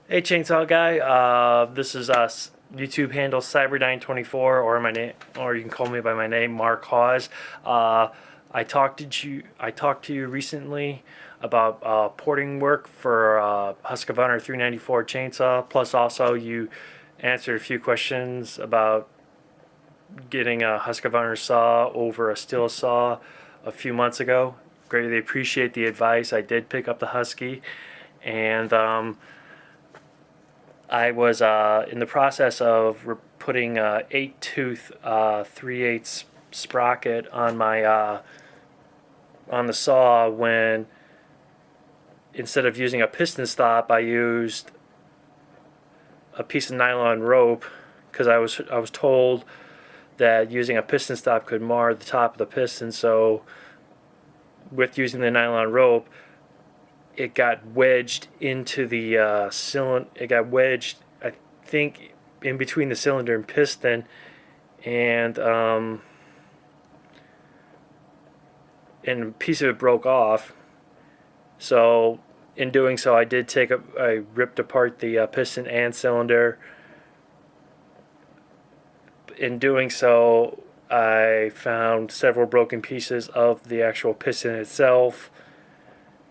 Hey Chainsaw Guy, this is YouTube handle Cyber924 or my name, or you can call me by my name, Mark Hawes. I talked to you recently about porting work for Husqvarna 394 chainsaw. Plus, also you answered a few questions about getting a Husqvarna saw over a steel saw a few months ago. Greatly appreciate the advice. I did pick up the Husky, and I was in the process of putting 8-tooth 3/8 sprocket on my on the saw when instead of using a piston stop, I used a piece of nylon rope because I was told that using a piston stop could mar the top of the piston. So with using the nylon rope, it got wedged into the cylinder. It got wedged, I think, in between the cylinder and piston, and a piece of it broke off. So in doing so, I ripped apart the piston and cylinder. In doing so, I found several broken pieces of the actual piston itself.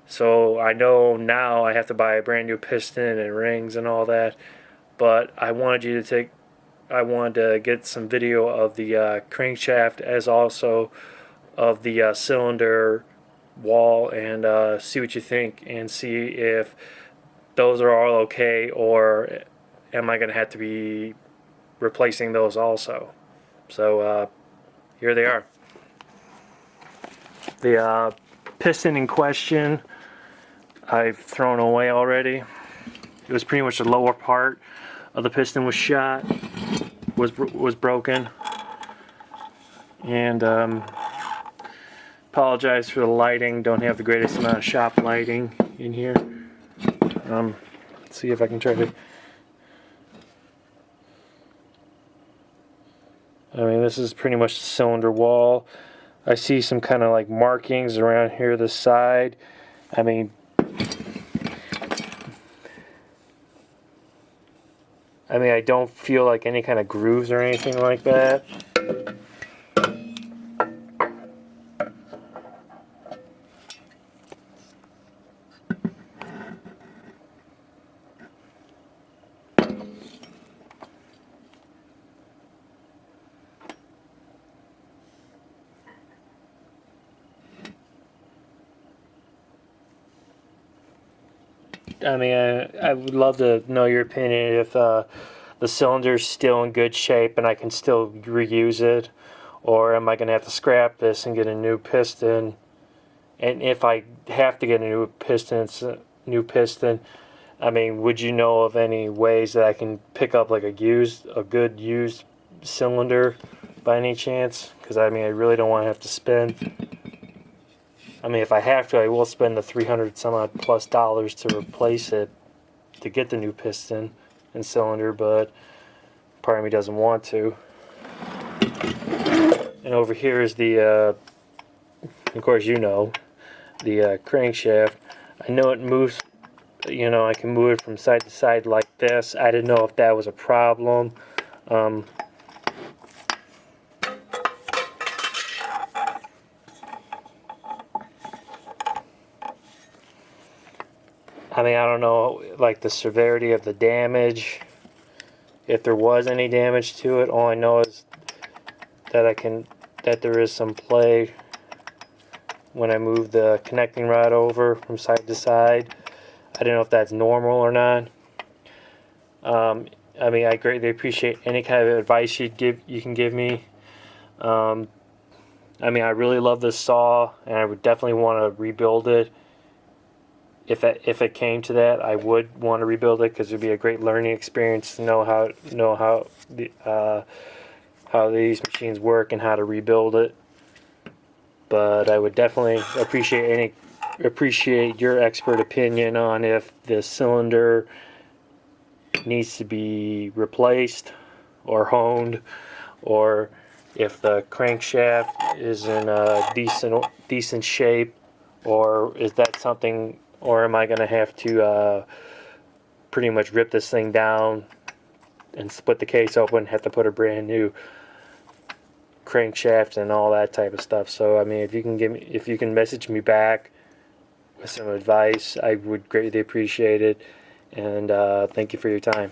So I know now I have to buy a brand new piston and rings and all that. But I wanted to get some video of the crankshaft as also of the cylinder wall and see what you think and see if those are all okay or am I going to have to be replacing those also. So here they are. The piston in question I've thrown away already. It was pretty much the lower part of the piston was shot, was broken, and apologize for the lighting. Don't have the greatest amount of shop lighting in here. Let's see if I can try to. I mean, this is pretty much the cylinder wall. I see some kind of like markings around here, the side. I mean, I don't feel like any kind of grooves or anything like that. I mean, I would love to know your opinion if the cylinder's still in good shape and I can still reuse it, or am I going to have to scrap this and get a new piston? And if I have to get a new piston, I mean, would you know of any ways that I can pick up like a good used cylinder by any chance? Because I mean, I really don't want to have to spend. I mean, if I have to, I will spend the $300 some odd plus to replace it to get the new piston and cylinder, but part of me doesn't want to. And over here is the, of course, you know, the crankshaft. I know it moves. You know, I can move it from side to side like this. I didn't know if that was a problem. I mean, I don't know, like, the severity of the damage, if there was any damage to it. All I know is that there is some play when I move the connecting rod over from side to side. I don't know if that's normal or not. I mean, I greatly appreciate any kind of advice you can give me. I mean, I really love this saw, and I would definitely want to rebuild it. If it came to that, I would want to rebuild it because it would be a great learning experience to know how these machines work and how to rebuild it. But I would definitely appreciate your expert opinion on if the cylinder needs to be replaced or honed, or if the crankshaft is in a decent shape, or is that something, or am I going to have to pretty much rip this thing down and split the case open, have to put a brand new crankshaft and all that type of stuff. So I mean, if you can message me back with some advice, I would greatly appreciate it. And thank you for your time.